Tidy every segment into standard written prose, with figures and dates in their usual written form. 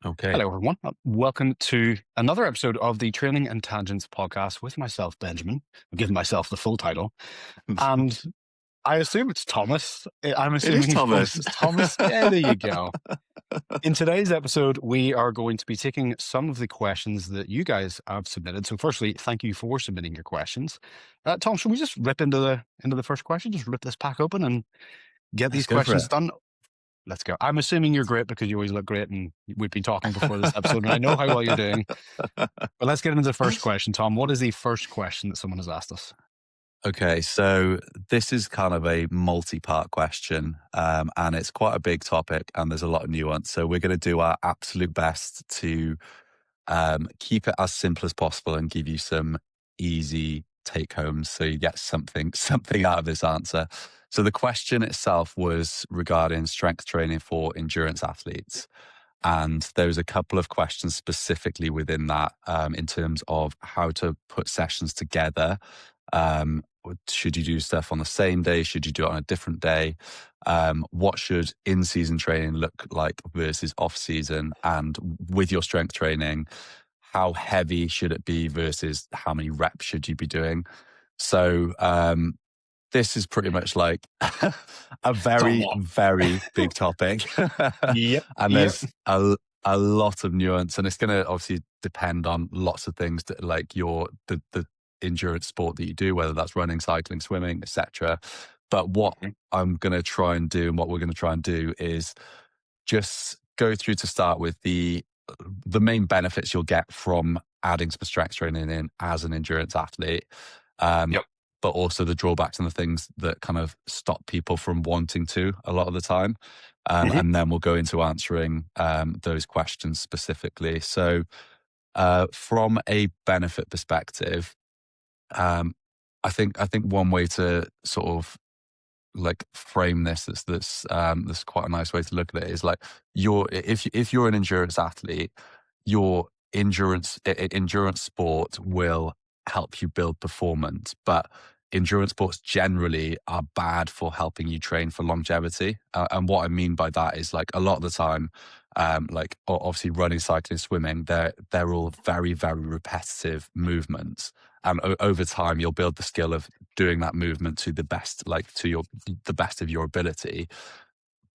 Okay. Hello, everyone. Welcome to another episode of the Training and Tangents podcast with myself, Benjamin. I'm giving myself the full title. And I assume it's Thomas. I'm It is assuming Thomas Thomas. is Thomas. Yeah, there you go. In today's episode, we are going to be taking some of the questions that you guys have submitted. So, firstly, thank you for submitting your questions. Tom, should we just rip into the first question? Just rip this pack open and get Let's these go for questions it. done. Let's go. I'm assuming you're great because you always look great, and we've been talking before this episode, and I know how well you're doing. But let's get into the first question, Tom. What is the first question that someone has asked us? Okay, so this is kind of a multi-part question, and it's quite a big topic, and there's a lot of nuance. So we're going to do our absolute best to keep it as simple as possible and give you some easy take homes, so you get something out of this answer. So the question itself was regarding strength training for endurance athletes. And there was a couple of questions specifically within that, in terms of how to put sessions together. Should you do stuff on the same day? Should you do it on a different day? What should in-season training look like versus off-season? And with your strength training, how heavy should it be versus how many reps should you be doing? So this is pretty much like a very, Somewhat. very big topic. Yep. And Yep. there's a lot of nuance, and it's going to obviously depend on lots of things that like the endurance sport that you do, whether that's running, cycling, swimming, etc. But what Mhm. I'm going to try and do, and what we're going to try and do, is just go through to start with the main benefits you'll get from adding some strength training in as an endurance athlete, um, Yep. but also the drawbacks and the things that kind of stop people from wanting to a lot of the time. Mhm. And then we'll go into answering those questions specifically. So, from a benefit perspective, um, I think one way to sort of like frame this that's quite a nice way to look at it is like if you're an endurance athlete, your endurance sport will help you build performance, but endurance sports generally are bad for helping you train for longevity. And what I mean by that is like a lot of the time, like obviously running, cycling, swimming, they're all very, very repetitive movements, and over time you'll build the skill of doing that movement to the best, like the best of your ability.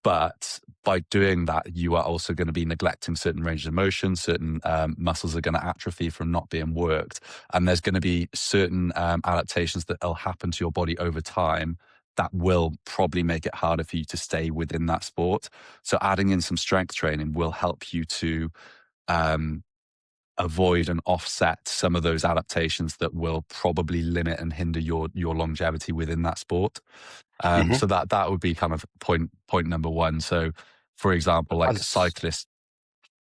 But by doing that, you are also going to be neglecting certain ranges of motion. Certain muscles are going to atrophy from not being worked. And there's going to be certain adaptations that will happen to your body over time that will probably make it harder for you to stay within that sport. So adding in some strength training will help you to um, avoid and offset some of those adaptations that will probably limit and hinder your longevity within that sport. Mhm. So that would be kind of point number one. So, for example, like As cyclists.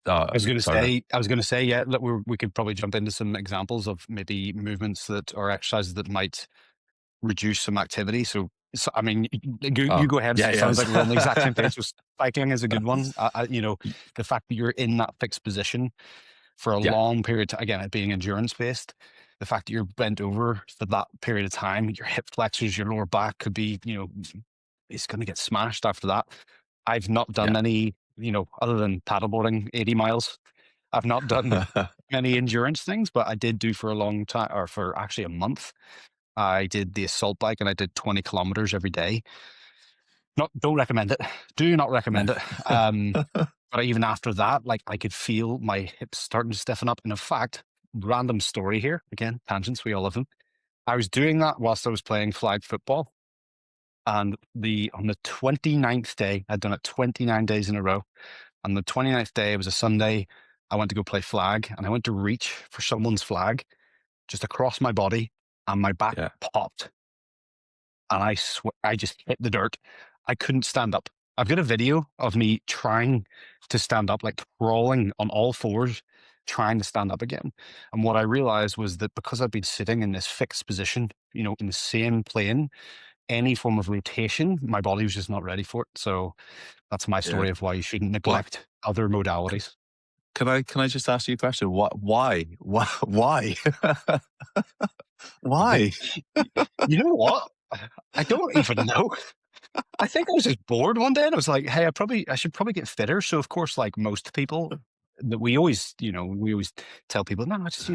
I was going to Sorry. say, yeah, look, we could probably jump into some examples of maybe movements that or exercises that might reduce some activity. So I mean, you Oh, go ahead. yeah, It sounds like we're on the exact same yeah, page. So cycling is a good one. The fact that you're in that fixed position for a yeah, long period, again, it being endurance based, the fact that you're bent over for that period of time, your hip flexors, your lower back could be, it's going to get smashed after that. I've not done yeah. any, other than paddleboarding 80 miles. I've not done many endurance things, but I did do for a long time, or for actually a month. I did the assault bike and I did 20 kilometers every day. Don't recommend it. Do not recommend it. But even after that, like I could feel my hips starting to stiffen up. And in fact, random story here again, tangents, we all love them. I was doing that whilst I was playing flag football. And on the 29th day, I'd done it 29 days in a row. On the 29th day, it was a Sunday. I went to go play flag and I went to reach for someone's flag just across my body and my back Yeah. popped and I just hit the dirt. I couldn't stand up. I've got a video of me trying to stand up, like crawling on all fours, trying to stand up again. And what I realized was that because I've been sitting in this fixed position, in the same plane, any form of rotation, my body was just not ready for it. So that's my Yeah. story of why you shouldn't What neglect other modalities. can I just ask you a question? What? Why? Yeah. Why? You know what? I don't even know. I think I was just bored one day and I was like, hey, I should probably get fitter. So of course, like most people, that we always, we always tell people, no, just,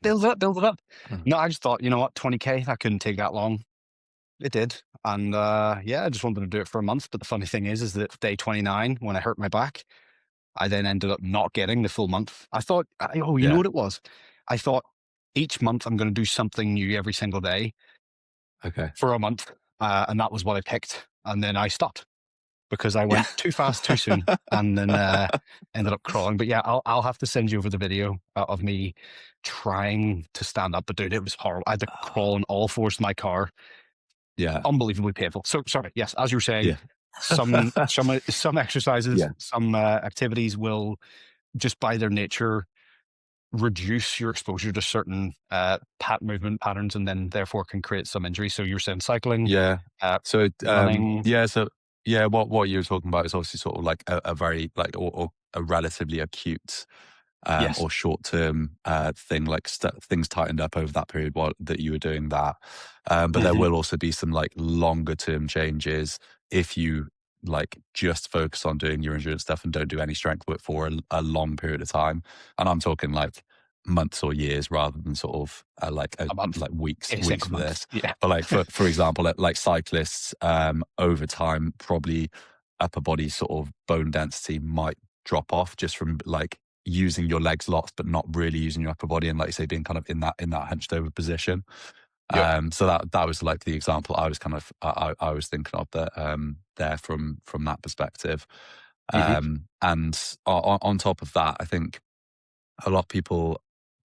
build it up, build it up. No, I just thought, you know what, 20K, that couldn't take that long. It did. And yeah, I just wanted to do it for a month. But the funny thing is that day 29, when I hurt my back, I then ended up not getting the full month. I thought, oh, you know Yeah. what it was? I thought each month I'm going to do something new every single day Okay. for a month. And that was what I picked. And then I stopped because I Yeah. went too fast too soon and then ended up crawling. But yeah, I'll have to send you over the video of me trying to stand up. But dude, it was horrible. I had to crawl on all fours to my car. Yeah. Unbelievably painful. So sorry. Yes, as you were saying, Yeah. some exercises, Yeah. some activities will just by their nature reduce your exposure to certain movement patterns, and then therefore can create some injury. So you're saying cycling, Yeah. uh, So, running. yeah, so yeah, what you were talking about is obviously sort of like a very like or a relatively acute Yes. or short term thing, like things tightened up over that period while that you were doing that. But there Hmm. will also be some like longer term changes if you like just focus on doing your endurance stuff and don't do any strength work for a long period of time. And I'm talking like months or years rather than sort of A month, like a weeks single for month. this. Yeah. But like for example, like cyclists, over time, probably upper body sort of bone density might drop off just from like using your legs lots, but not really using your upper body, and like you say, being kind of in that hunched over position. Yep. So that was like the example I was kind of I was thinking of that there from that perspective. Hmm. And on top of that, I think a lot of people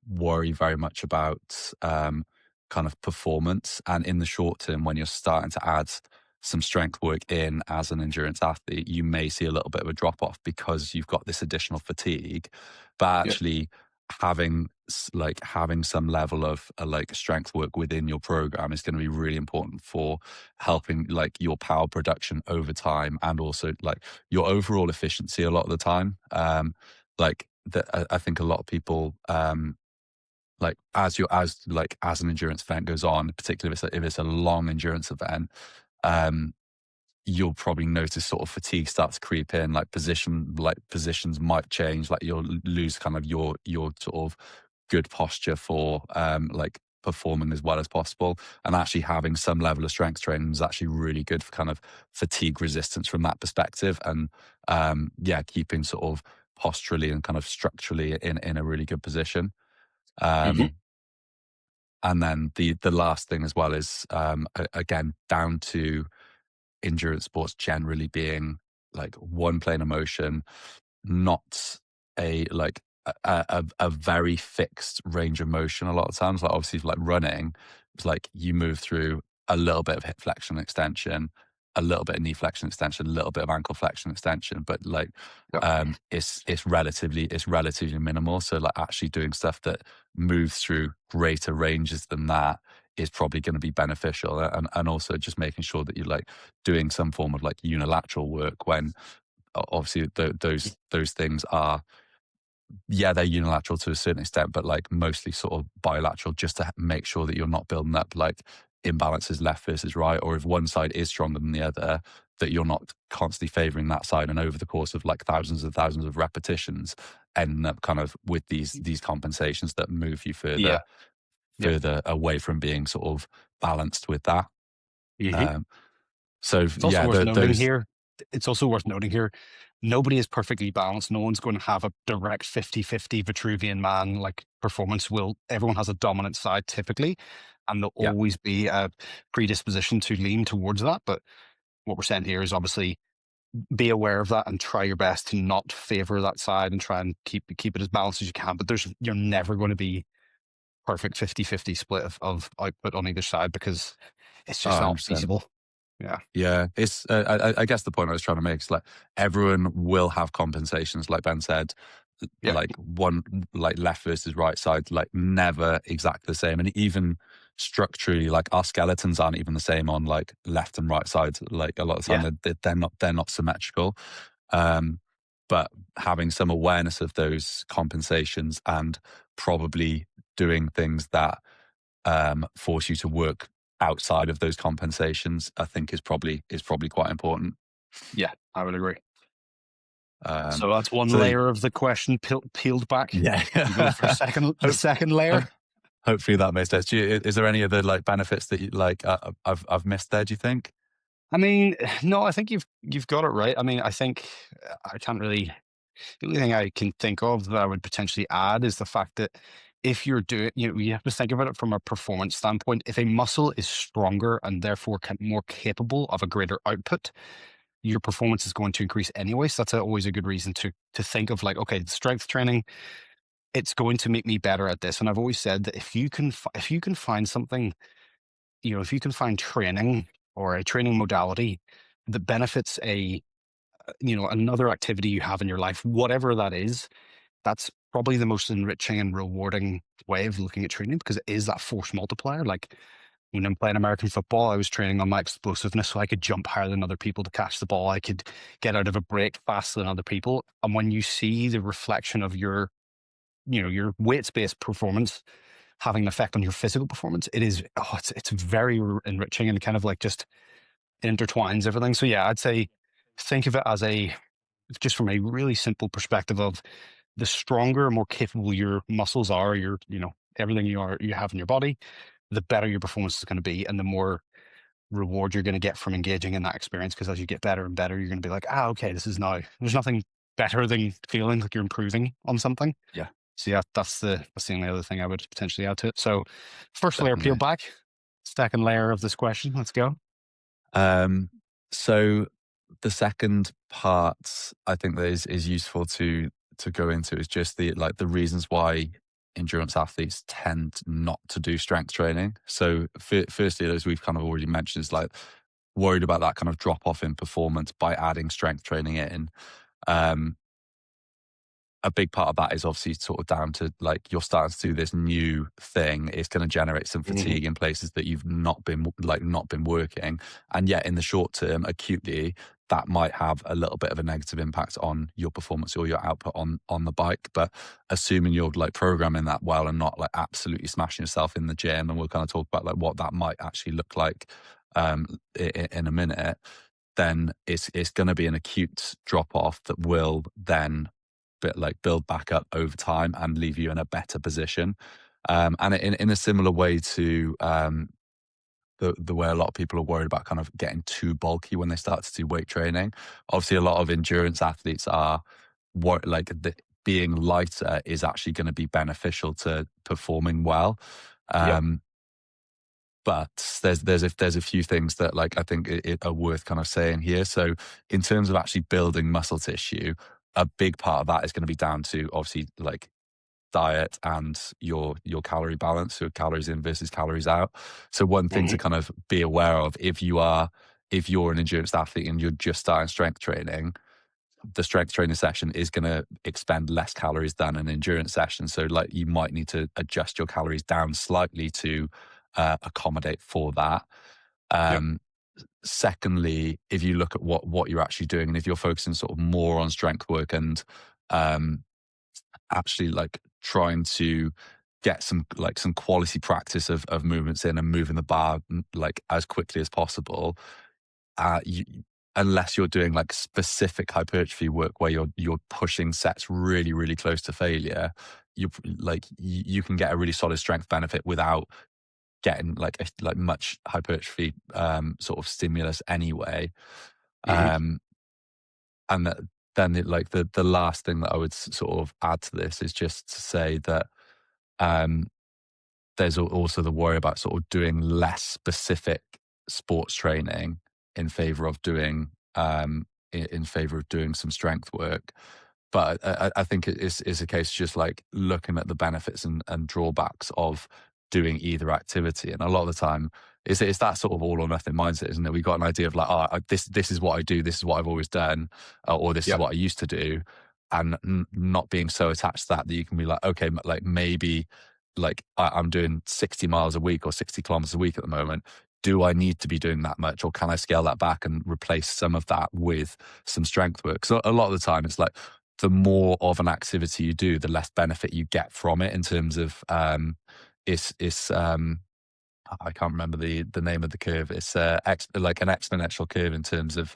worry very much about kind of performance. And in the short term, when you're starting to add some strength work in as an endurance athlete, you may see a little bit of a drop off because you've got this additional fatigue. But Yep. actually, having like having some level of like strength work within your program is going to be really important for helping like your power production over time and also like your overall efficiency a lot of the time. Like that I think a lot of people like as an endurance event goes on, particularly if it's a long endurance event, um, you'll probably notice sort of fatigue starts to creep in, like positions might change, like you'll lose kind of your sort of good posture for like performing as well as possible. And actually having some level of strength training is actually really good for kind of fatigue resistance from that perspective. And yeah, keeping sort of posturally and kind of structurally in a really good position. Hmm. Um, and then the last thing as well is again down to endurance sports generally being like one plane of motion, not a like a very fixed range of motion a lot of times. Like obviously like running, it's like you move through a little bit of hip flexion extension, a little bit of knee flexion extension, a little bit of ankle flexion extension, but like Yep. it's relatively minimal. So like actually doing stuff that moves through greater ranges than that is probably going to be beneficial. And also just making sure that you're like doing some form of like unilateral work when obviously those things are, yeah, they're unilateral to a certain extent, but like mostly sort of bilateral, just to make sure that you're not building up like imbalances left versus right, or if one side is stronger than the other, that you're not constantly favoring that side, and over the course of like thousands of repetitions end up kind of with these compensations that move you Yeah. Yep. further away from being sort of balanced with that. Hmm. um so It's also yeah, worth noting those, here. It's also worth noting here. Nobody is perfectly balanced. No one's going to have a direct 50-50 Vitruvian man like performance. Everyone has a dominant side typically, and there'll yeah. always be a predisposition to lean towards that. But what we're saying here is obviously be aware of that and try your best to not favor that side and try and keep it as balanced as you can. But you're never going to be perfect 50-50 split of output on either side because it's Oh, just not 100%. feasible. Yeah. Yeah, it's. I guess the point I was trying to make is like everyone will have compensations, like Ben said, Yeah. like one like left versus right side, like never exactly the same, and even structurally, like our skeletons aren't even the same on like left and right sides. Like a lot of the time, Yeah. they're not symmetrical. Um, but having some awareness of those compensations and probably doing things that force you to work outside of those compensations, I think is probably quite important. Yeah. I would agree. Um, So that's one so layer of the question peeled back. yeah, You go for the hope, second hope, layer. hopefully that makes sense. Is there any other like benefits that you like I've missed there? Do you think? I mean, no, I think you've got it right. I mean, I think I can't really. The only thing I can think of that I would potentially add is the fact that if you're doing, you have to think about it from a performance standpoint. If a muscle is stronger and therefore more capable of a greater output, your performance is going to increase anyway. So that's always a good reason to think of like, okay, strength training, it's going to make me better at this. And I've always said that if you can find something, if you can find training or a training modality that benefits another activity you have in your life, whatever that is, that's probably the most enriching and rewarding way of looking at training because it is that force multiplier. Like when I'm playing American football, I was training on my explosiveness so I could jump higher than other people to catch the ball. I could get out of a break faster than other people. And when you see the reflection of your weights-based performance having an effect on your physical performance, it's very enriching and kind of like just intertwines everything. So yeah, I'd say think of it as just from a really simple perspective of the stronger, more capable your muscles are, everything you have in your body, the better your performance is going to be, and the more reward you're going to get from engaging in that experience. Because as you get better and better, you're going to be like, okay, this is now. There's nothing better than feeling like you're improving on something. Yeah, So yeah, that's the only other thing I would potentially add to it. So first layer peeled definitely. back, second layer of this question. Let's go. Um, so the second part I think that is useful to go into is just the reasons why endurance athletes tend not to do strength training. So firstly, as we've kind of already mentioned, is like worried about that kind of drop off in performance by adding strength training in. Um, a big part of that is obviously sort of down to like you're starting to do this new thing. It's going to generate some Hmm. fatigue in places that you've not been working, and yet in the short term, acutely, that might have a little bit of a negative impact on your performance or your output on the bike. But assuming you're like programming that well and not like absolutely smashing yourself in the gym, and we'll kind of talk about like what that might actually look like in a minute. Then it's going to be an acute drop off that will then build back up over time and leave you in a better position. And in a similar way to the way a lot of people are worried about kind of getting too bulky when they start to do weight training. Obviously, a lot of endurance athletes are being lighter is actually going to be beneficial to performing well. Yep. Um, but there's a few things that like I think are worth kind of saying here. So in terms of actually building muscle tissue, a big part of that is going to be down to obviously like diet and your calorie balance, so calories in versus calories out. So one thing Hmm. to kind of be aware of if you're an endurance athlete and you're just starting strength training, the strength training session is going to expend less calories than an endurance session. So like you might need to adjust your calories down slightly to accommodate for that. Yep. Um, Secondly, if you look at what you're actually doing, and if you're focusing sort of more on strength work and um, actually like trying to get some quality practice of movements in and moving the bar like as quickly as possible, you, unless you're doing like specific hypertrophy work where you're pushing sets really really close to failure, you can get a really solid strength benefit without getting like much hypertrophy sort of stimulus anyway. Hmm. um and then the last thing that I would sort of add to this is just to say that um there's also the worry about sort of doing less specific sports training in favor of doing in favor of doing some strength work. But I think it's a case just like looking at the benefits and drawbacks of doing either activity. And a lot of the time, it's that sort of all or nothing mindset, isn't it? We got an idea of like, this is what I do, this is what I've always done, or this is Yep. what I used to do, and not being so attached to that you can be like, okay, like maybe like I'm doing 60 miles a week or 60 kilometers a week at the moment. Do I need to be doing that much, or can I scale that back and replace some of that with some strength work? So a lot of the time, it's like the more of an activity you do, the less benefit you get from it in terms of it's I can't remember the name of the curve. It's like an exponential curve in terms of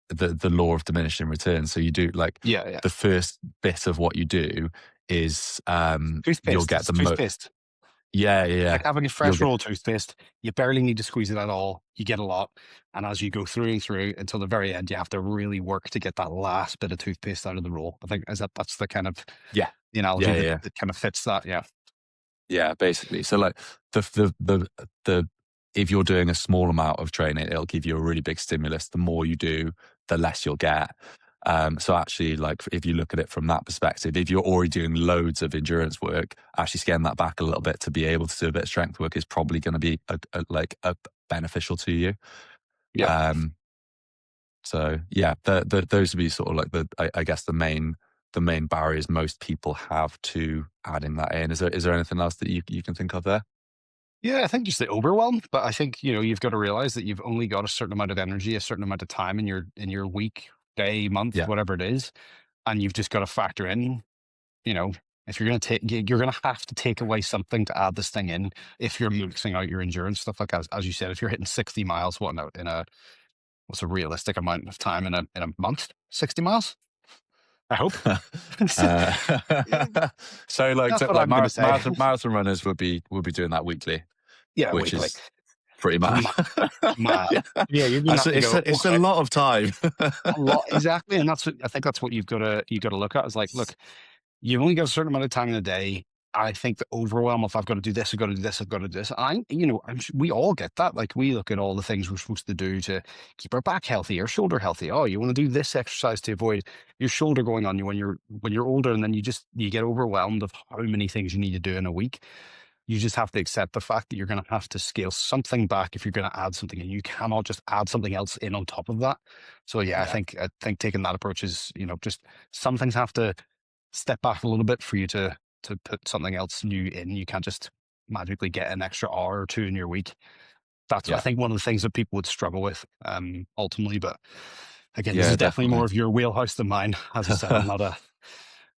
the law of diminishing returns. So you do like Yeah, yeah. the first bit of what you do is you'll Toothpaste. get It's the toothpaste. yeah, It's yeah, like having a you'll fresh get roll of toothpaste. You barely need to squeeze it at all. You get a lot. And as you go through and through until the very end, you have to really work to get that last bit of toothpaste out of the roll. I think that's the kind of yeah, the analogy yeah, yeah, that, yeah. that kind of fits that. Yeah. Yeah, basically. So like the if you're doing a small amount of training, it'll give you a really big stimulus. The more you do, the less you'll get. So actually, like if you look at it from that perspective, if you're already doing loads of endurance work, actually scaling that back a little bit to be able to do a bit of strength work is probably going to be a beneficial to you. Yeah. Um, so yeah, those would be sort of like I guess the main barriers most people have to adding that in. Is there anything else that you can think of there? Yeah, I think just the overwhelm, but I think, you've got to realize that you've only got a certain amount of energy, a certain amount of time in your week, day, month, Yeah, whatever it is, and you've just got to factor in, you know, if you're going to you're going to have to take away something to add this thing in. If you're maxing out your endurance stuff, like as you said, if you're hitting 60 miles, what now in a what's a realistic amount of time in a month? 60 miles, I hope. uh, so That's what I'm going to say. marathon runners would be doing that weekly, Yeah, which weekly. is pretty mad. Mad. Yeah, Yeah, you're gonna have to go, it's a okay, lot of time. a lot exactly, and I think that's what you gotta look at is like, look, you've only got a certain amount of time in a day. I think the overwhelm of I've got to do this, I've got to do this, I've got to do this. We all get that. Like we look at all the things we're supposed to do to keep our back healthy, our shoulder healthy. Oh, you want to do this exercise to avoid your shoulder going on you when you're older, and then you get overwhelmed of how many things you need to do in a week. You just have to accept the fact that you're going to have to scale something back if you're going to add something, and you cannot just add something else in on top of that. So yeah, Yeah, I think taking that approach is, just some things have to step back a little bit for you to put something else new in. You can't just magically get an extra hour or two in your week. That's I yeah, think one of the things that people would struggle with ultimately. But again, this yeah, is definitely more definitely. of your wheelhouse than mine. As I said, I'm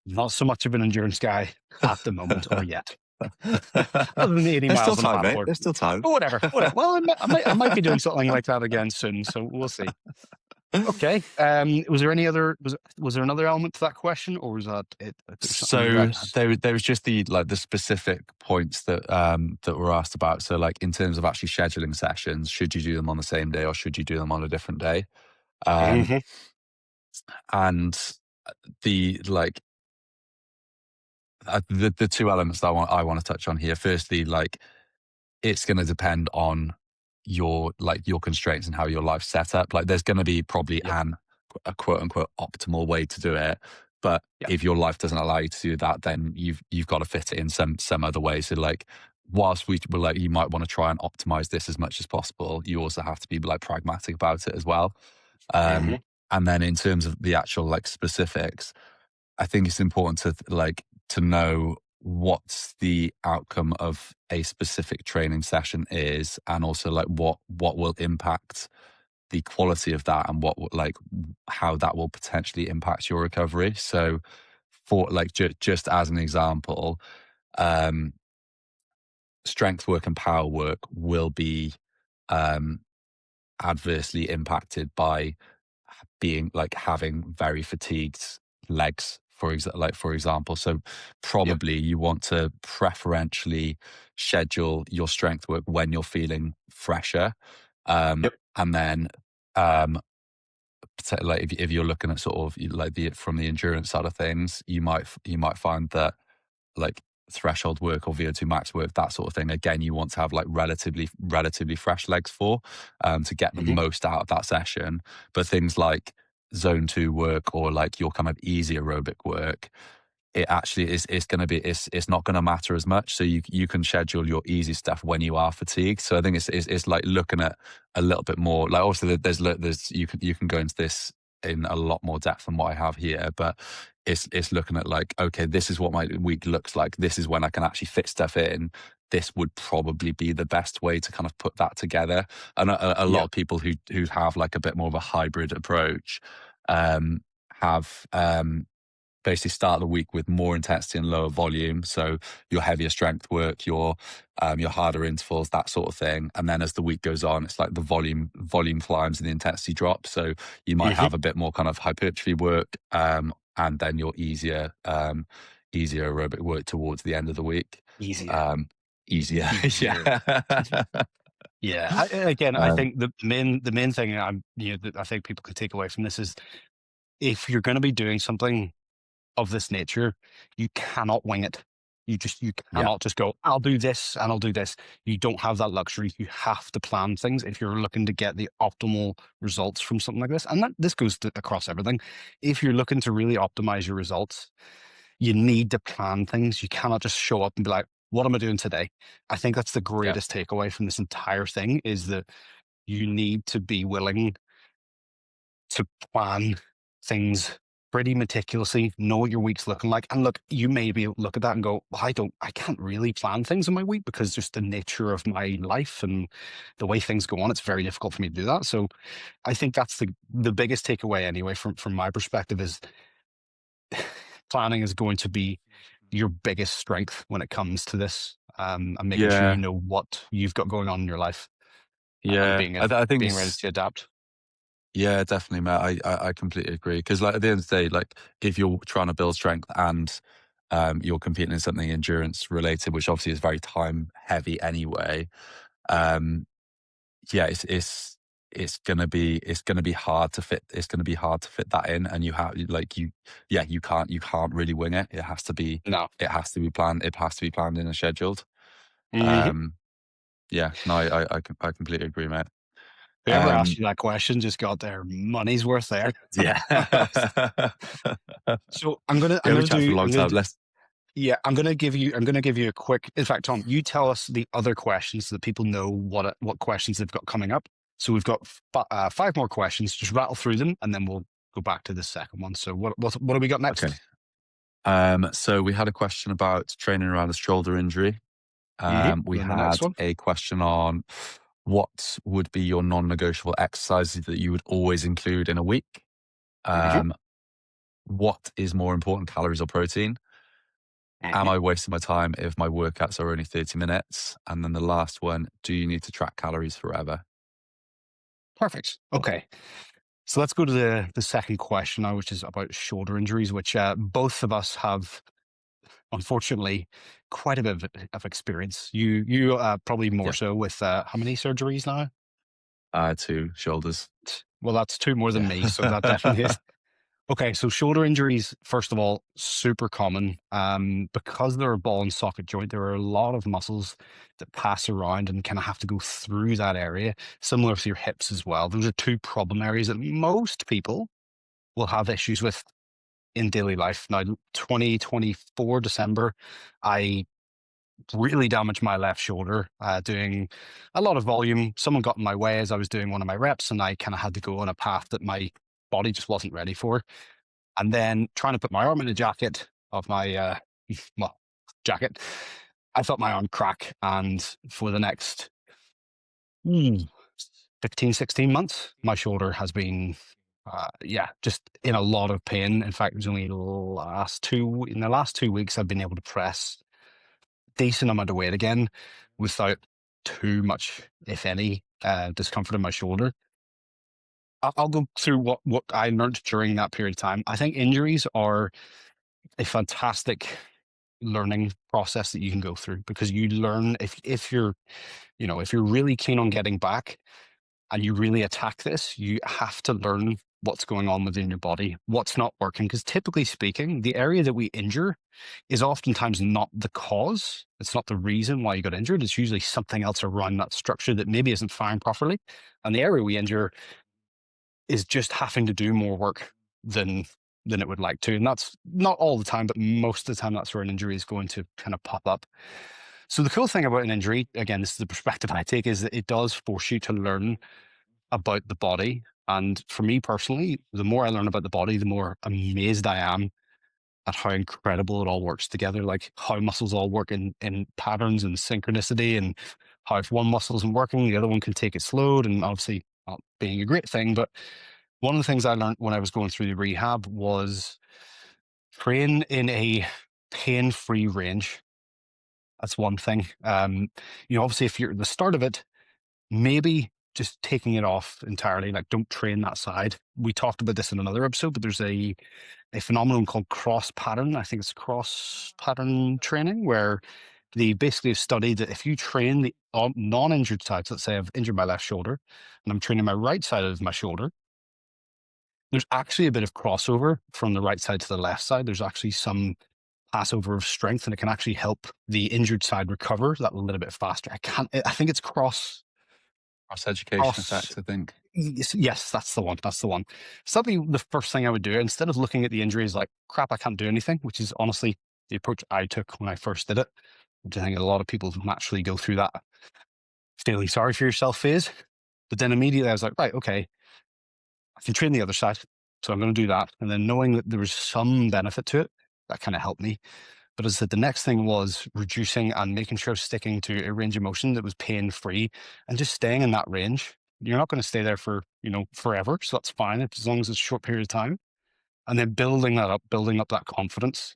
not so much of an endurance guy at the moment or yet. Other than the 80 There's still miles on a time, mate. paddleboard. There's still time. But whatever, whatever. Well, I might be doing something like that again soon, so we'll see. Okay. Was there another element to that question, or was that it? There was something So that. there was just the specific points that were asked about. So like in terms of actually scheduling sessions, should you do them on the same day or should you do them on a different day? Um, Mhm. and the like the two elements that I want to touch on here. Firstly, like it's going to depend on your constraints and how your life's set up. Like there's going to be probably Yep. a quote unquote optimal way to do it, but Yep. if your life doesn't allow you to do that, then you've got to fit it in some other way. So like whilst we were like you might want to try and optimize this as much as possible, you also have to be like pragmatic about it as well. Mhm. And then in terms of the actual like specifics, I think it's important to to know what's the outcome of a specific training session is, and also like what will impact the quality of that, and how that will potentially impact your recovery. So, for like just as an example, um, strength work and power work will be um, adversely impacted by being like having very fatigued legs for example. So Yep. probably you want to preferentially schedule your strength work when you're feeling fresher, Yep. and then um like if you're looking at sort of like the from the endurance side of things, you might find that like threshold work or VO2 max work, that sort of thing. Again, you want to have like relatively fresh legs for to get the Mhm. most out of that session. But things like zone two work or like your kind of easy aerobic work, it actually is it's going to be it's not going to matter as much. So you can schedule your easy stuff when you are fatigued. So I think it's like looking at a little bit more like also there's you can go into this in a lot more depth than what I have here, but it's looking at like, okay, this is what my week looks like. This is when I can actually fit stuff in. This would probably be the best way to kind of put that together. And a lot Yep. of people who have like a bit more of a hybrid approach have basically start the week with more intensity and lower volume. So your heavier strength work, your harder intervals, that sort of thing. And then as the week goes on, it's like the volume climbs and the intensity drops. So you might Hmm. have a bit more kind of hypertrophy work, and then your easier aerobic work towards the end of the week. Easier, Um, Easier, easier. yeah. Yeah. Again, I um, think the main thing that I think people could take away from this is if you're going to be doing something of this nature, you cannot wing it. You yeah, cannot just go, I'll do this and I'll do this. You don't have that luxury. You have to plan things if you're looking to get the optimal results from something like this. And this goes across everything. If you're looking to really optimize your results, you need to plan things. You cannot just show up and be like, what am I doing today? I think that's the yeah, greatest takeaway from this entire thing is that you need to be willing to plan things pretty meticulously, know what your week's looking like. And look, you may be able to look at that and go, well, I can't really plan things in my week because just the nature of my life and the way things go on, it's very difficult for me to do that. So I think that's the biggest takeaway anyway, from my perspective is planning is going to be your biggest strength when it comes to this. And making sure you yeah, know what you've got going on in your life and yeah. I think being ready it's to adapt. yeah, definitely, mate. I completely agree because, like, at the end of the day, like if you're trying to build strength and you're competing in something endurance related, which obviously is very time heavy anyway. Um, yeah, it's gonna be hard to fit. It's gonna be hard to fit that in, and you have like yeah, you can't really wing it. No. Planned. It has to be planned in and scheduled. Mhm. Um, yeah, no, I completely agree, mate. Whoever asked Um, you that question just got their money's worth there. yeah, So we haven't chatted for a long time. Let's I'm gonna give you a quick. In fact, Tom, you tell us the other questions so that people know what questions they've got coming up. So we've got five more questions. Just rattle through them, and then we'll go back to the second one. So what do we got okay. next? So we had a question about training around a shoulder injury. We Then the next had one. a question on what would be your non-negotiable exercises that you would always include in a week. hmm Um, what is more important, calories or protein? Am hmm I wasting my time if my workouts are only 30 minutes? And then the last one, do you need to track calories forever? Perfect. Okay. So let's go to the second question now, which is about shoulder injuries, which both of us have unfortunately quite a bit of experience. You probably more Yeah. so with how many surgeries now? Two shoulders. Well, that's two more than me, so that definitely Yeah. is. Okay, so shoulder injuries, first of all, super common. Because they're a ball and socket joint, there are a lot of muscles that pass around and kind of have to go through that area, similar to your hips as well. Those are two problem areas that most people will have issues with in daily life. Now, 2024 December, I really damaged my left shoulder doing a lot of volume. Someone got in my way as I was doing one of my reps, and I kind of had to go on a path that my body just wasn't ready for. And then trying to put my arm in the jacket of my well jacket, I felt my arm crack, and for the next mm, 15, 16 months, my shoulder has been yeah, just in a lot of pain. In fact, it was only in the last 2 weeks I've been able to press decent amount of weight again without too much, if any, discomfort in my shoulder. I'll go through what I learned during that period of time. I think injuries are a fantastic learning process that you can go through because you learn if you're if you're really keen on getting back and you really attack this, you have to learn what's going on within your body, what's not working. Because typically speaking, the area that we injure is oftentimes not the cause. It's not the reason why you got injured. It's usually something else around that structure that maybe isn't firing properly. And the area we injure is just having to do more work than it would like to. And that's not all the time, but most of the time that's where an injury is going to kind of pop up. So the cool thing about an injury, again, this is the perspective I take, is that it does force you to learn about the body. And for me personally, the more I learn about the body, the more amazed I am at how incredible it all works together, like how muscles all work in patterns and synchronicity, and how if one muscle isn't working, the other one can take its load, and obviously not being a great thing. But one of the things I learned when I was going through the rehab was train in a pain-free range. That's one thing. Obviously, if you're at the start of it, maybe just taking it off entirely. Like, don't train that side. We talked about this in another episode, but there's a phenomenon called cross pattern. I think it's cross pattern training, where they basically have studied that if you train the non-injured sides, let's say I've injured my left shoulder and I'm training my right side of my shoulder, there's actually a bit of crossover from the right side to the left side. There's actually some passover of strength, and it can actually help the injured side recover that little bit faster. I think it's Cross education cross. effect, I think. Yes, that's the one. That's the one. So that'd be the first thing I would do. Instead of looking at the injury as like, crap, I can't do anything, which is honestly the approach I took when I first did it, which I think a lot of people naturally go through that feeling sorry for yourself phase. But then immediately I was like, right, okay, I can train the other side. So I'm going to do that. And then knowing that there was some benefit to it, that kind of helped me. But as I said, the next thing was reducing and making sure sticking to a range of motion that was pain free and just staying in that range. You're not going to stay there for, forever. So that's fine as long as it's a short period of time. And then building up that confidence,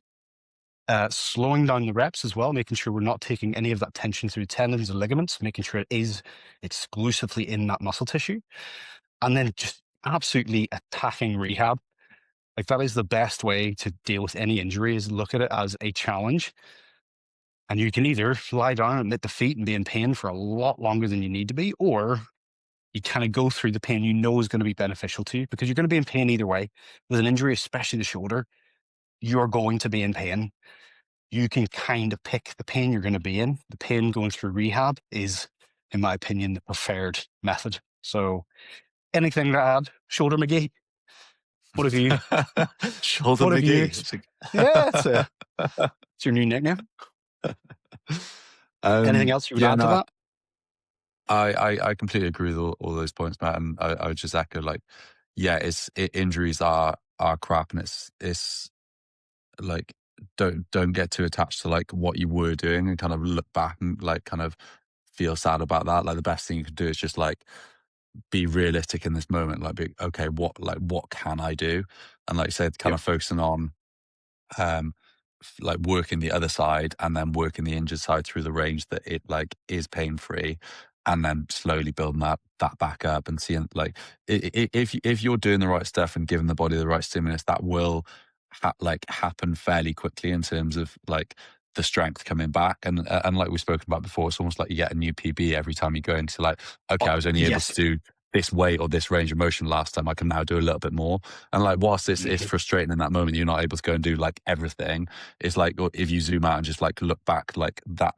slowing down the reps as well, making sure we're not taking any of that tension through tendons or ligaments, making sure it is exclusively in that muscle tissue. And then just absolutely attacking rehab. Like, that is the best way to deal with any injury, is look at it as a challenge. And you can either lie down and admit defeat and be in pain for a lot longer than you need to be, or you kind of go through the pain you know is going to be beneficial to you, because you're going to be in pain either way. With an injury, especially the shoulder, you're going to be in pain. You can kind of pick the pain you're going to be in. The pain going through rehab is, in my opinion, the preferred method. So, anything to add, Shoulder McGee? What have you? Shoulder What have you? McGee. Yeah, it's your new nickname. Anything else you would Yeah, add to no, that? I completely agree with all those points, Matt. And I would just echo, like, yeah, injuries are crap, and it's like, don't get too attached to like what you were doing and kind of look back and like kind of feel sad about that. Like, the best thing you can do is just like be realistic in this moment. Like, be okay, what can I do? And like you said, kind Yep. of focusing on um like working the other side and then working the injured side through the range that it like is pain free, and then slowly building that back up and seeing like, if you're doing the right stuff and giving the body the right stimulus, that will happen fairly quickly in terms of like the strength coming back. And like we've spoken about before, it's almost like you get a new PB every time you go into like, okay, I was only able to Yes. do this weight or this range of motion last time, I can now do a little bit more. And like, whilst it's Mhm. frustrating in that moment, you're not able to go and do like everything. It's like, if you zoom out and just like look back, like that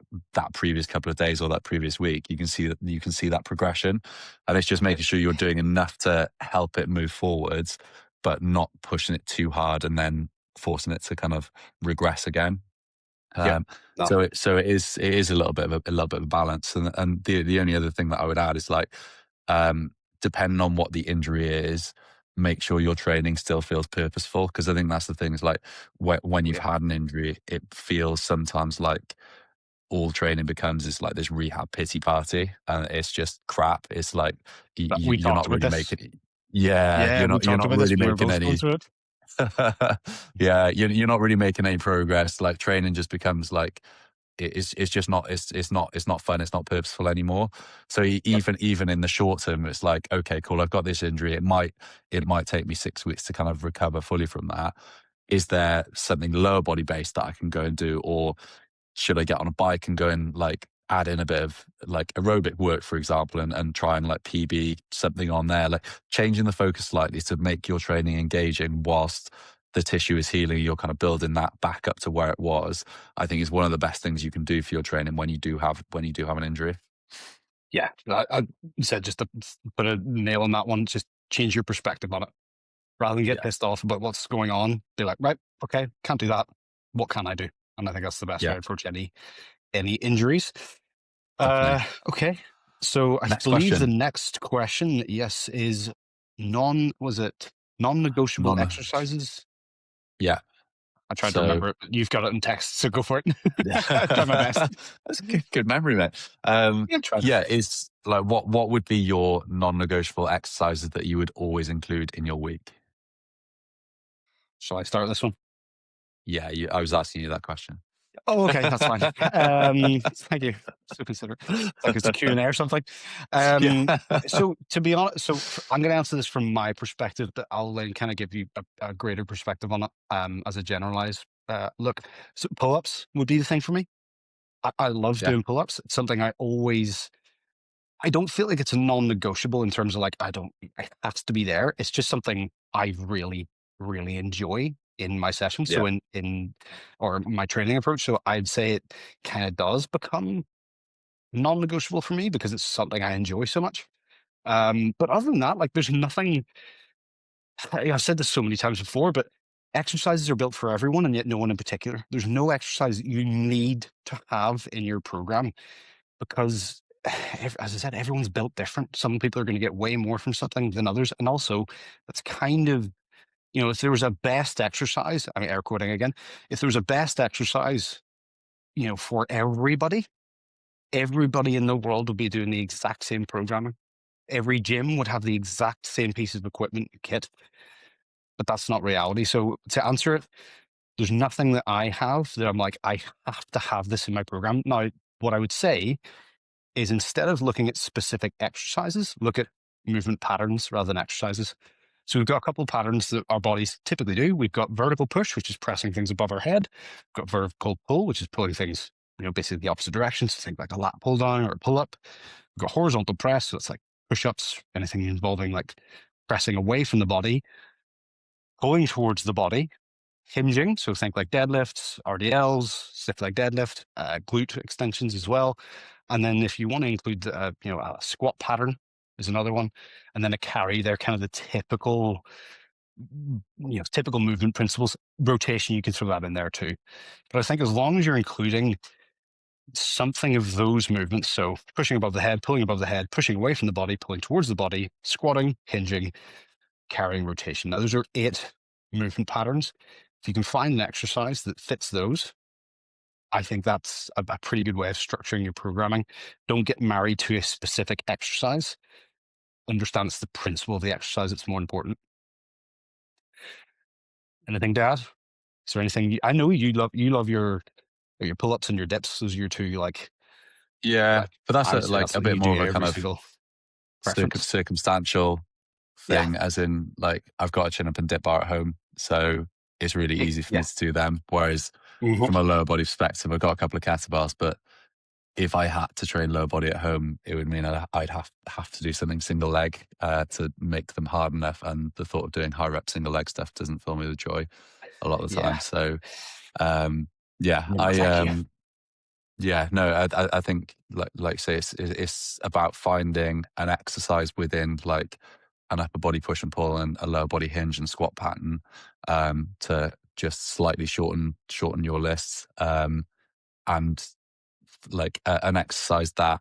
previous couple of days or that previous week, you can see that progression. And it's just making sure you're doing enough to help it move forwards, but not pushing it too hard and then forcing it to kind of regress again. Yep. Um, No. so it is a little bit of a balance. And the only other thing that I would add is like, um, depending on what the injury is, make sure your training still feels purposeful. Because I think that's the thing, is like, when you've Yeah. had an injury, it feels sometimes like all training becomes is like this rehab pity party, and it's just crap. It's like, We you're talked not about really this. making, yeah, Yeah, we you're talked not about this really when we were making both going any. through it. Yeah, you're not really making any progress. Like, training just becomes like, it's just not, it's not fun, it's not purposeful anymore. So Yep. even in the short term, it's like, okay, cool, I've got this injury, it might take me 6 weeks to kind of recover fully from that. Is there something lower body based that I can go and do? Or should I get on a bike and go and like add in a bit of like aerobic work, for example, and try and like PB something on there, like changing the focus slightly to make your training engaging whilst the tissue is healing. You're kind of building that back up to where it was. I think is one of the best things you can do for your training when you do have an injury. Yeah. I said, just to put a nail on that one, just change your perspective on it. Rather than get Yeah, pissed off about what's going on, be like, right, okay, can't do that. What can I do? And I think that's the best way yeah, to approach any injuries. definitely. Okay. So I Next believe the question. next question, yes, is non-negotiable Non. exercises? Yeah. I tried to So remember it. You've got it in text, so go for it. I tried my best. that's a good memory, mate. Yeah, tried. Yeah, is like, what would be your non-negotiable exercises that you would always include in your week? Shall I start this one? Yeah, I was asking you that question. Oh, okay, that's fine. Thank you. So considerate. It's like it's a Q&A or something. Yeah. So to be honest, I'm going to answer this from my perspective, but I'll then kind of give you a greater perspective on it as a generalized look. So pull-ups would be the thing for me. I love Yeah. doing pull-ups. It's something I don't feel like it's a non-negotiable in terms of like, it has to be there. It's just something I really, really enjoy in my session. Yeah. So or my training approach. So I'd say it kind of does become non-negotiable for me because it's something I enjoy so much. But other than that, like there's nothing, I've said this so many times before, but exercises are built for everyone and yet no one in particular. There's no exercise that you need to have in your program because, as I said, everyone's built different. Some people are going to get way more from something than others. And also, that's kind of, if there was a best exercise, I mean, air quoting again, if there was a best exercise, for everybody in the world would be doing the exact same programming. Every gym would have the exact same piece of equipment, kit, but that's not reality. So to answer it, there's nothing that I have that I'm like, I have to have this in my program. Now, what I would say is instead of looking at specific exercises, look at movement patterns rather than exercises. So we've got a couple of patterns that our bodies typically do. We've got vertical push, which is pressing things above our head. We've got vertical pull, which is pulling things, basically the opposite direction. So think like a lat pull down or a pull up. We've got horizontal press. So it's like push ups, anything involving like pressing away from the body, pulling towards the body, hinging. So think like deadlifts, RDLs, stiff leg deadlift, glute extensions as well. And then if you want to include, a squat pattern is another one. And then a carry, they're kind of the typical movement principles. Rotation, you can throw that in there too. But I think as long as you're including something of those movements, so pushing above the head, pulling above the head, pushing away from the body, pulling towards the body, squatting, hinging, carrying, rotation. Now, those are 8 movement patterns. If you can find an exercise that fits those, I think that's a pretty good way of structuring your programming. Don't get married to a specific exercise. Understand it's the principle of the exercise that's more important. Anything to add? Is there anything I know you love your pull-ups and your dips. Those are your two Yeah. like But that's I would say like that's a what bit you more do of a kind every of single preference. circumstantial Yeah. thing, as in like I've got a chin up and dip bar at home, so it's really easy for me Yeah. to do them. Whereas Mhm. from a lower body perspective, I've got a couple of kettlebells, but if I had to train lower body at home, it would mean I'd have to do something single leg to make them hard enough. And the thought of doing high rep single leg stuff doesn't fill me with joy a lot of the time. Yeah. So um, yeah, No, thank you. yeah, no, I think like say it's about finding an exercise within like an upper body push and pull and a lower body hinge and squat pattern to just slightly shorten your lists and like an exercise that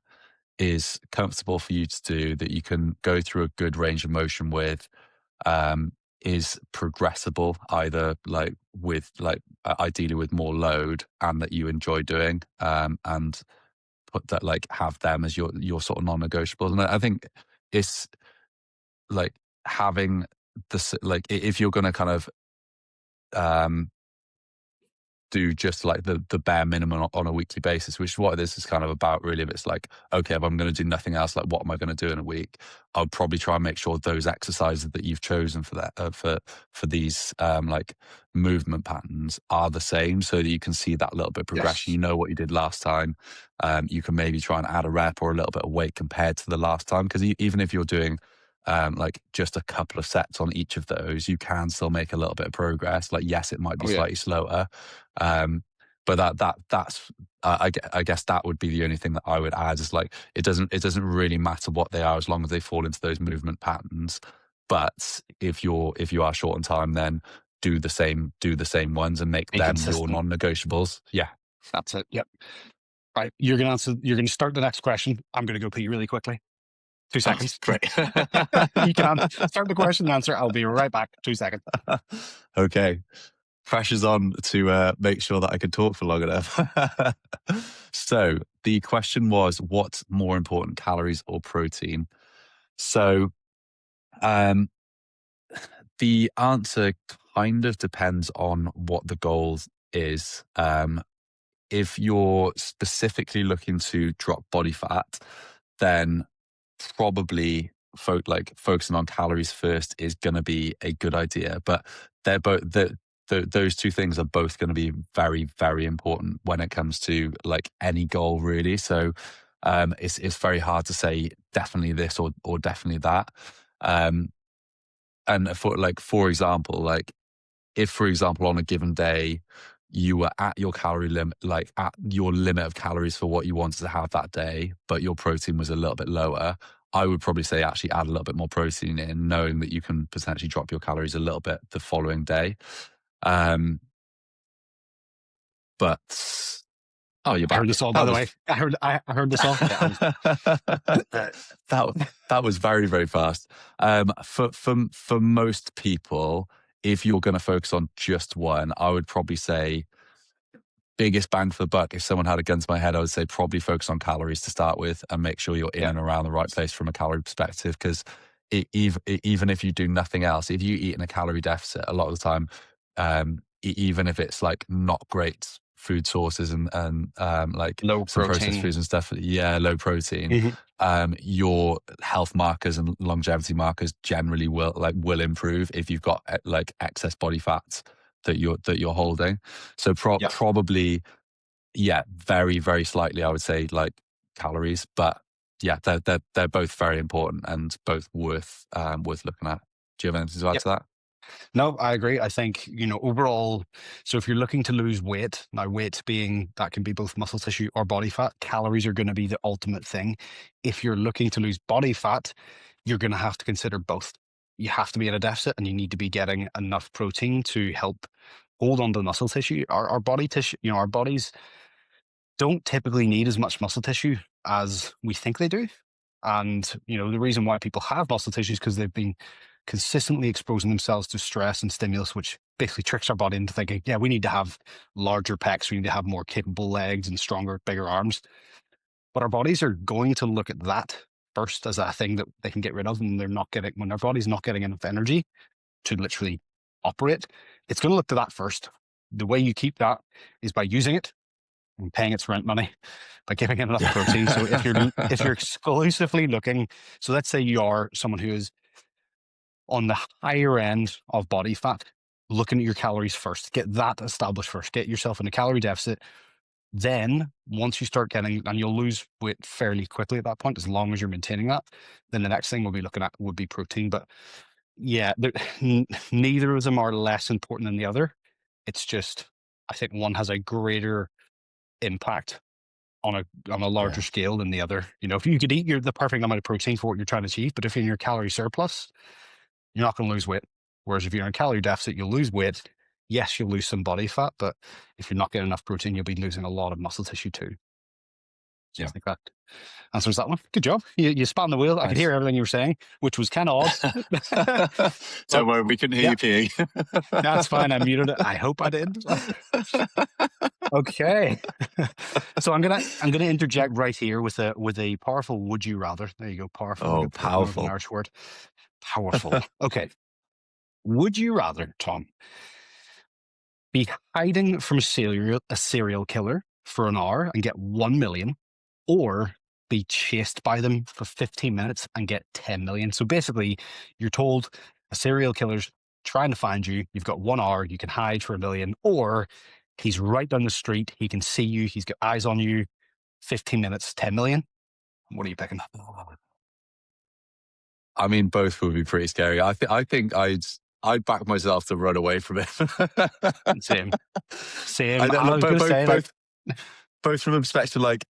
is comfortable for you to do, that you can go through a good range of motion with, um, is progressible either like with like ideally with more load and that you enjoy doing, and put that like have them as your sort of non-negotiables. And I think it's like having this like if you're going to kind of um do just like the bare minimum on a weekly basis, which is what this is kind of about really. If it's like, okay, if I'm going to do nothing else, like what am I going to do in a week? I'll probably try and make sure those exercises that you've chosen for that, for these like movement patterns are the same, so that you can see that little bit of progression. Yes. You know what you did last time. You can maybe try and add a rep or a little bit of weight compared to the last time. Because even if you're doing like just a couple of sets on each of those, you can still make a little bit of progress. Like, yes, it might be Oh yeah. slightly slower, but that's I guess that would be the only thing that I would add is like it doesn't really matter what they are as long as they fall into those movement patterns. But if you are short on time, then do the same ones and make Be them your consistent. non-negotiables. Yeah. That's it. Yep. Right. You're gonna start the next question. I'm gonna go pee really quickly. 2 Oh, seconds. great. You can start the question and answer. I'll be right back. 2 seconds. Okay. Pressure's on to make sure that I can talk for long enough. So the question was, what's more important, calories or protein? So um, the answer kind of depends on what the goal is. If you're specifically looking to drop body fat, then probably focusing on calories first is going to be a good idea. But they're both those two things are both going to be very, very important when it comes to like any goal, really. So it's very hard to say definitely this or definitely that. Um, and for example, like if, for example, on a given day, you were at your calorie limit, like at your limit of calories for what you wanted to have that day, but your protein was a little bit lower, I would probably say actually add a little bit more protein in, knowing that you can potentially drop your calories a little bit the following day. But oh, you're I heard back. this all, by That the was way. I heard this all. Yeah, that was very, very fast. For most people, if you're going to focus on just one, I would probably say biggest bang for the buck. If someone had a gun to my head, I would say probably focus on calories to start with and make sure you're in yeah, and around the right place from a calorie perspective. Because even if you do nothing else, if you eat in a calorie deficit, a lot of the time, even if it's like not great food sources and like low some processed protein. foods and stuff, yeah, low protein, Mhm. your health markers and longevity markers generally will improve if you've got like excess body fat that you're holding. So Yeah, probably, yeah, very, very slightly, I would say, like calories, but yeah, they're both very important and both worth looking at. Do you have anything to add yeah. to that? No, I agree. I think, overall, so if you're looking to lose weight, now weight being that can be both muscle tissue or body fat, calories are going to be the ultimate thing. If you're looking to lose body fat, you're going to have to consider both. You have to be at a deficit and you need to be getting enough protein to help hold on to the muscle tissue. Our body tissue, our bodies don't typically need as much muscle tissue as we think they do. And, the reason why people have muscle tissue is because they've been consistently exposing themselves to stress and stimulus, which basically tricks our body into thinking, yeah, we need to have larger pecs, we need to have more capable legs and stronger, bigger arms. But our bodies are going to look at that first as a thing that they can get rid of, and when their body's not getting enough energy to literally operate, it's going to look to that first. The way you keep that is by using it and paying its rent money, by giving it enough protein. So if you're exclusively looking, so let's say you are someone who is on the higher end of body fat, looking at your calories first, get that established first, get yourself in a calorie deficit. Then once you start getting, and you'll lose weight fairly quickly at that point, as long as you're maintaining that, then the next thing we'll be looking at would be protein. But yeah, neither of them are less important than the other. It's just, I think one has a greater impact on a larger Yeah. scale than the other. If you could eat the perfect amount of protein for what you're trying to achieve, but if you're in your calorie surplus, you're not going to lose weight. Whereas if you're in a calorie deficit, you'll lose weight. Yes, you'll lose some body fat, but if you're not getting enough protein, you'll be losing a lot of muscle tissue too. So I Yeah. think that answers that one. Good job. You spanned the wheel. I could Nice. hear everything you were saying, which was kind of odd. Don't But worry, we couldn't hear yeah, you peeing. that's fine. I muted it. I hope I did. Okay. So I'm gonna interject right here with a powerful would you rather. There you go. Powerful. Oh, Good for an powerful. Irish word. Powerful. Okay. Would you rather, Tom, be hiding from a serial killer for an hour and get 1 million, or be chased by them for 15 minutes and get 10 million? So basically, you're told a serial killer's trying to find you. You've got 1 hour, you can hide for 1 million, or he's right down the street, he can see you, he's got eyes on you, 15 minutes, 10 million. What are you picking? I mean, both would be pretty scary. I think I'd back myself to run away from it. Same. I Same. don't I know, was going to say, like, both from a perspective like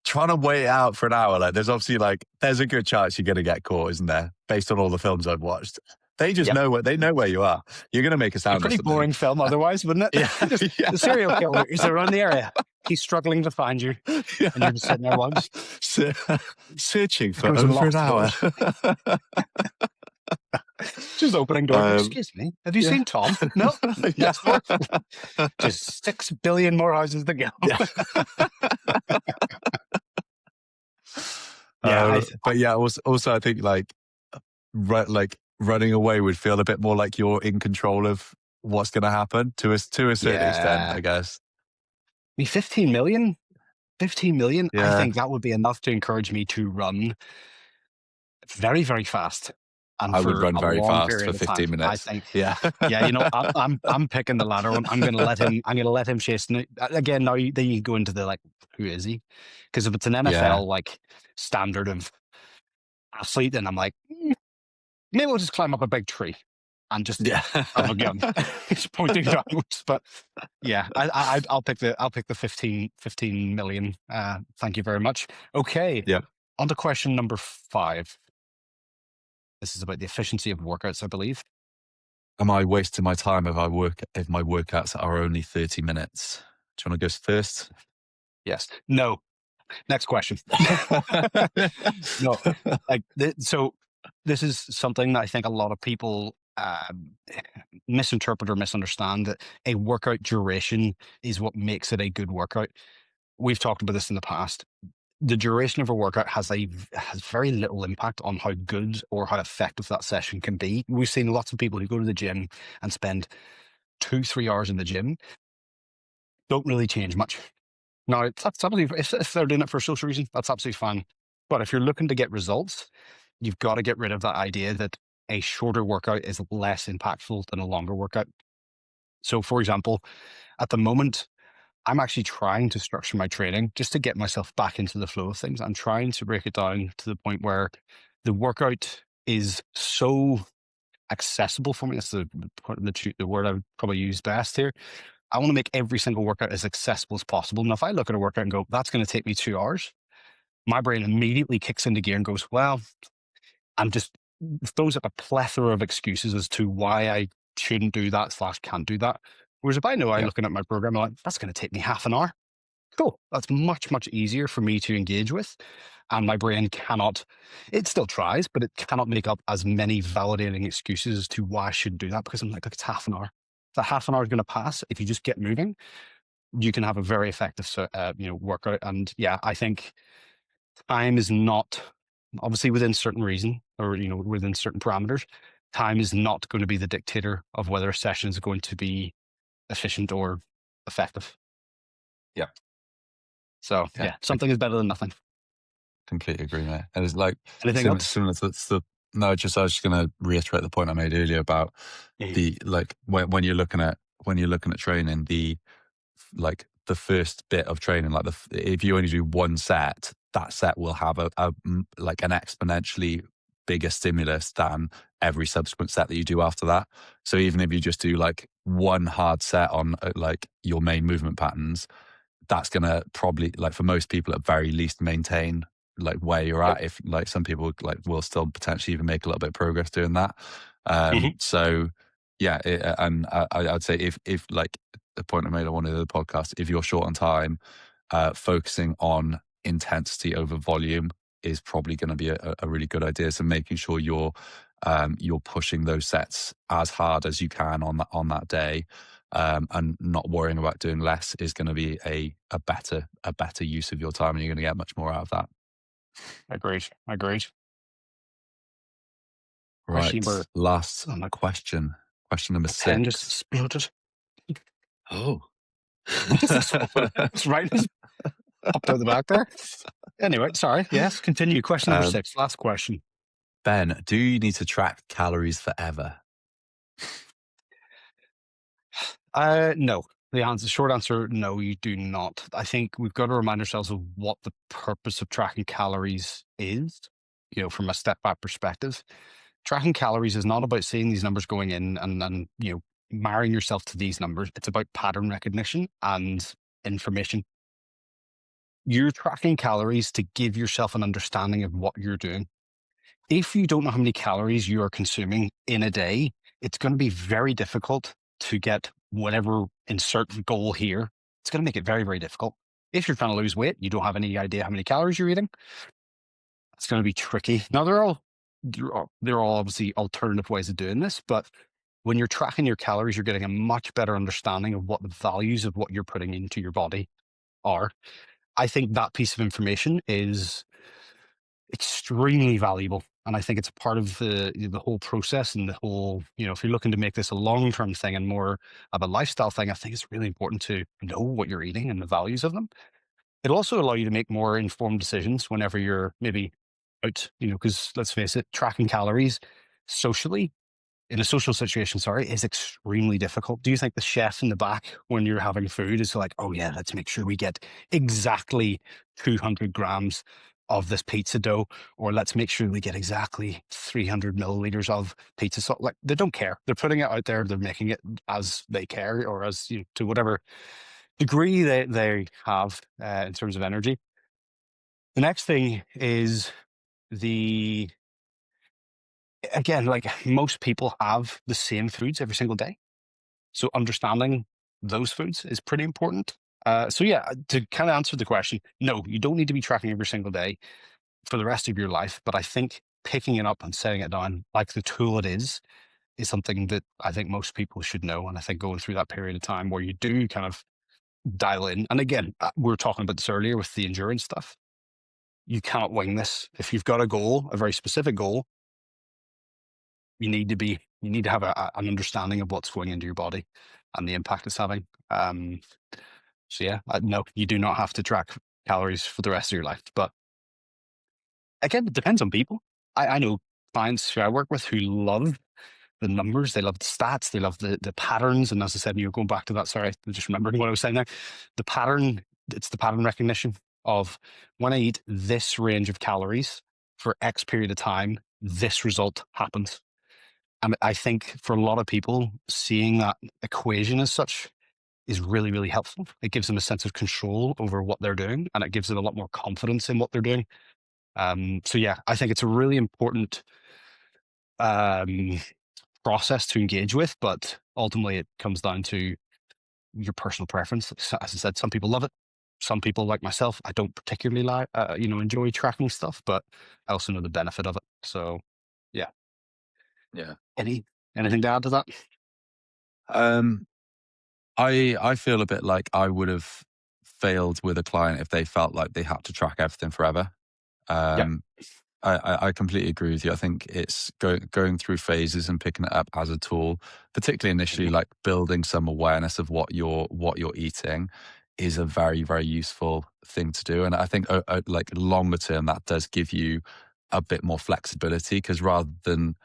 trying to wait it out for an hour. Like, there's obviously like there's a good chance you're going to get caught, isn't there? Based on all the films I've watched, they just yep. know where you are. You're going to make a A sound or pretty something. boring film otherwise, wouldn't it? Yeah, Just yeah, the serial killer is around the area. He's struggling to find you, yeah. and you're just sitting there once. Searching for Goes and over an locks the hour. Just opening door. Excuse me. Have you yeah. seen Tom? No. Yeah. Next door. Just 6 billion more houses to go. Yeah. Yeah. But yeah, also I think like running away would feel a bit more like you're in control of what's going to happen to a certain extent, Yeah. I guess. I mean, 15 million? 15 million? I Yeah, think that would be enough to encourage me to run very, very fast and I would for run a very long fast for period of time. 15 I minutes. think, Yeah. yeah, I'm picking the latter one. I'm gonna let him chase. Again, now then you go into the like, who is he? Because if it's an Yeah. NFL like standard of athlete, then I'm like, maybe we'll just climb up a big tree and just Yeah. have a gun. It's pointing downwards. But yeah, I'll pick the 15 million. Thank you very much. Okay, Yeah. on to question number 5. This is about the efficiency of workouts, I believe. Am I wasting my time if my workouts are only 30 minutes? Do you want to go first? Yes. No. Next question. No. So this is something that I think a lot of people misinterpret or misunderstand, that a workout duration is what makes it a good workout. We've talked about this in the past. The duration of a workout has very little impact on how good or how effective that session can be. We've seen lots of people who go to the gym and spend 2-3 hours in the gym, don't really change much. Now, that's absolutely, if they're doing it for a social reason, that's absolutely fine. But if you're looking to get results, you've got to get rid of that idea that a shorter workout is less impactful than a longer workout. So, for example, at the moment, I'm actually trying to structure my training just to get myself back into the flow of things. I'm trying to break it down to the point where the workout is so accessible for me. That's the word I would probably use best here. I want to make every single workout as accessible as possible. Now, if I look at a workout and go, that's going to take me 2 hours, my brain immediately kicks into gear and goes, well, I'm just throws up a plethora of excuses as to why I shouldn't do that slash can't do that. Whereas if I know I'm Yeah. looking at my program, I'm like, that's going to take me half an hour. Cool. That's much, much easier for me to engage with. And my brain cannot, it still tries, but it cannot make up as many validating excuses as to why I should do that, because I'm like, look, it's half an hour. That half an hour is going to pass. If you just get moving, you can have a very effective, workout. And yeah, I think time is not, obviously within certain reason, or, within certain parameters, time is not going to be the dictator of whether a session is going to be efficient or effective. Yeah. So Yeah. yeah, something is better than nothing. Completely agree, mate. And it's like Anything else? similar to the no, I was just going to reiterate the point I made earlier about Mhm. the like when you're looking at training, the first bit of training, if you only do one set, that set will have like an exponentially bigger stimulus than every subsequent set that you do after that. So even if you just do like one hard set on like your main movement patterns, that's going to probably, like, for most people at very least, maintain like where you're Yep. at. If like some people like will still potentially even make a little bit of progress doing that. Mhm. So yeah, and I'd say if like the point I made on one of the podcasts, if you're short on time, focusing on intensity over volume is probably going to be a really good idea. So making sure you're pushing those sets as hard as you can on that day, and not worrying about doing less is going to be a better use of your time, and you're going to get much more out of that. Agreed. Agreed. Question Right, number, last oh, question. Question number my pen just 6. exploded. Oh. Just exploded. It's right. Just popped out the back there. Anyway, sorry. Yes, continue. Question number um, 6. Last question. Ben, do you need to track calories forever? No. Short answer, no, you do not. I think we've got to remind ourselves of what the purpose of tracking calories is, from a step back perspective. Tracking calories is not about seeing these numbers going in and marrying yourself to these numbers. It's about pattern recognition and information. You're tracking calories to give yourself an understanding of what you're doing. If you don't know how many calories you are consuming in a day, it's going to be very difficult to get whatever insert goal here. It's going to make it very, very difficult. If you're trying to lose weight, you don't have any idea how many calories you're eating. It's going to be tricky. Now, there are obviously alternative ways of doing this, but when you're tracking your calories, you're getting a much better understanding of what the values of what you're putting into your body are. I think that piece of information is extremely valuable And I think it's a part of the whole process and the whole, if you're looking to make this a long-term thing and more of a lifestyle thing, I think it's really important to know what you're eating and the values of them. It'll also allow you to make more informed decisions whenever you're maybe out, because let's face it, tracking calories socially in a social situation, sorry, is extremely difficult. Do you think the chef in the back when you're having food is like, oh yeah, let's make sure we get exactly 200 grams of this pizza dough, or let's make sure we get exactly 300 milliliters of pizza sauce? Like they don't care. They're putting it out there. They're making it as they care, or as to whatever degree they have in terms of energy. The next thing is the again, like most people have the same foods every single day. So understanding those foods is pretty important. So yeah, to kind of answer the question, no, you don't need to be tracking every single day for the rest of your life. But I think picking it up and setting it down like the tool it is something that I think most people should know. And I think going through that period of time where you do kind of dial in, and again, we were talking about this earlier with the endurance stuff. You cannot wing this. If you've got a goal, a very specific goal, you need to have an understanding of what's going into your body and the impact it's having. So yeah, no, you do not have to track calories for the rest of your life. But again, it depends on people. I know clients who I work with who love the numbers, they love the stats, they love the patterns. And as I said, you're going back to that, sorry, I just remembered what I was saying there. The pattern, it's the pattern recognition of when I eat this range of calories for X period of time, this result happens. And I think for a lot of people, seeing that equation as such is really, really helpful. It gives them a sense of control over what they're doing, and it gives them a lot more confidence in what they're doing. So yeah, I think it's a really important um, process to engage with, but ultimately it comes down to your personal preference. As I said, some people love it. Some people, like myself, I don't particularly enjoy tracking stuff, but I also know the benefit of it. So yeah, Yeah. any anything to add to that? Um, I feel a bit like I would have failed with a client if they felt like they had to track everything forever. Yeah. Um, I completely agree with you. I think it's going through phases and picking it up as a tool, particularly initially, Mhm. like building some awareness of what you're eating, is a very very useful thing to do. And I think like longer term, that does give you a bit more flexibility because rather than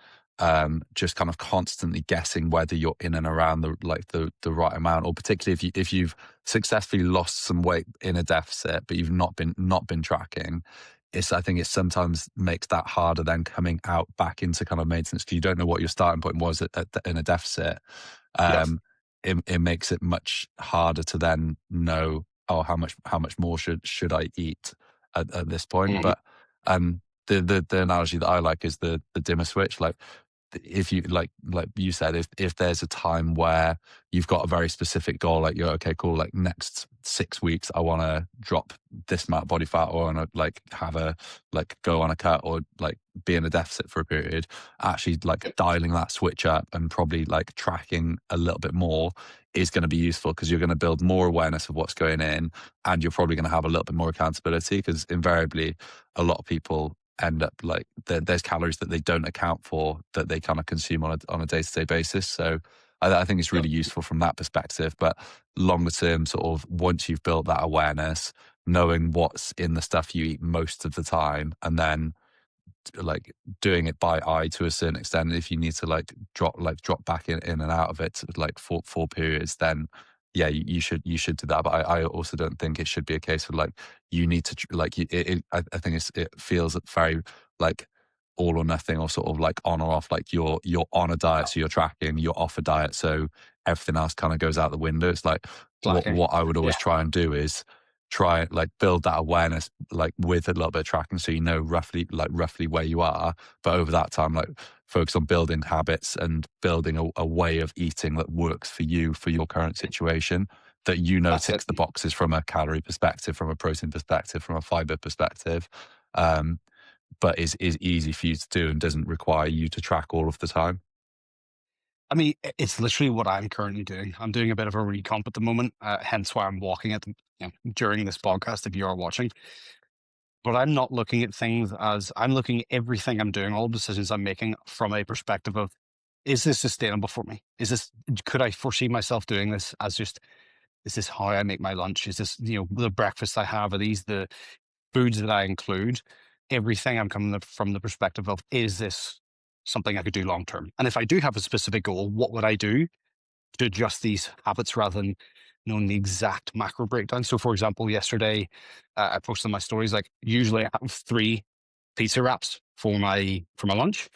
just kind of constantly guessing whether you're in and around the right amount, or particularly if you've successfully lost some weight in a deficit, but you've not been tracking, I think it sometimes makes that harder than coming out back into kind of maintenance because you don't know what your starting point was in a deficit. Yeah. It makes it much harder to then know, oh, how much more should I eat at this point. Mhm. But the analogy that I like is the dimmer switch. Like if you like you said, if there's a time where you've got a very specific goal, like you're okay, cool, like next 6 weeks I want to drop this amount of body fat, or I want to like have a like go on a cut, or like be in a deficit for a period. Actually like dialing that switch up and probably like tracking a little bit more is going to be useful because you're going to build more awareness of what's going in, and you're probably going to have a little bit more accountability because invariably a lot of people end up like there's calories that they don't account for that they kind of consume on a day-to-day basis. So I think it's Yeah. really useful from that perspective. But longer term, sort of once you've built that awareness, knowing what's in the stuff you eat most of the time, and then like doing it by eye to a certain extent. If you need to drop back in and out of it like for periods, then yeah, you should do that. But I also don't think it should be a case of like you need to I think it feels very like all or nothing, or sort of like on or off. Like you're on a diet, so you're tracking. You're off a diet, so everything else kind of goes out the window. It's like Slacking. what I would always Yeah. try and do is try like build that awareness like with a little bit of tracking so you know roughly where you are, but over that time like focus on building habits and building a way of eating that works for you for your current situation, that That's it. ticks the boxes from a calorie perspective, from a protein perspective, from a fiber perspective, um, but is easy for you to do and doesn't require you to track all of the time. I mean, it's literally what I'm currently doing. I'm doing a bit of a recomp at the moment, hence why I'm walking it during this podcast. If you are watching, But I'm not looking at things as I'm looking at everything I'm doing, all decisions I'm making from a perspective of, is this sustainable for me? Is this, could I foresee myself doing this as just, is this how I make my lunch? Is this, the breakfast I have? Are these the foods that I include? Everything I'm coming from the perspective of, is this something I could do long term? And if I do have a specific goal, what would I do to adjust these habits rather than knowing the exact macro breakdown? So, for example, yesterday I posted in my stories, like, usually I have 3 pizza wraps for my lunch,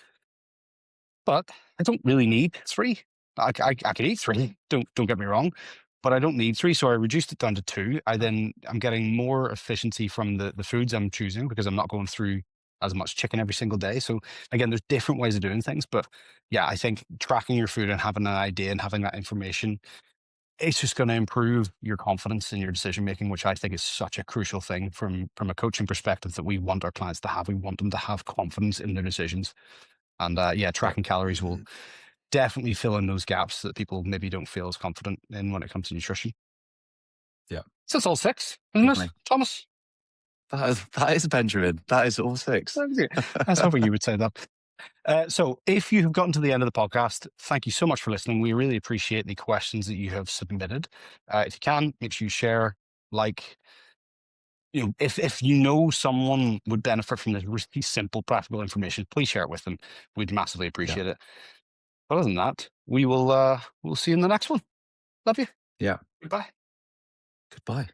but I don't really need 3. I could eat 3. Don't get me wrong, but I don't need 3, so I reduced it down to 2. I'm getting more efficiency from the foods I'm choosing because I'm not going through as much chicken every single day. So again, there's different ways of doing things, but yeah, I think tracking your food and having an idea and having that information, it's just going to improve your confidence in your decision making, which I think is such a crucial thing from a coaching perspective that we want our clients to have. We want them to have confidence in their decisions. And yeah, Yeah. tracking calories will Mhm. definitely fill in those gaps that people maybe don't feel as confident in when it comes to nutrition. Yeah. So it's all 6, isn't it, Definitely. Thomas? That is Benjamin. That is all 6. Okay. I was hoping you would say that. So if you have gotten to the end of the podcast, thank you so much for listening. We really appreciate the questions that you have submitted. If you can, make sure you share, like, if you know someone would benefit from this really simple, practical information, please share it with them. We'd massively Yeah. appreciate it. Other than that, we'll see you in the next one. Love you. Yeah. Goodbye. Goodbye.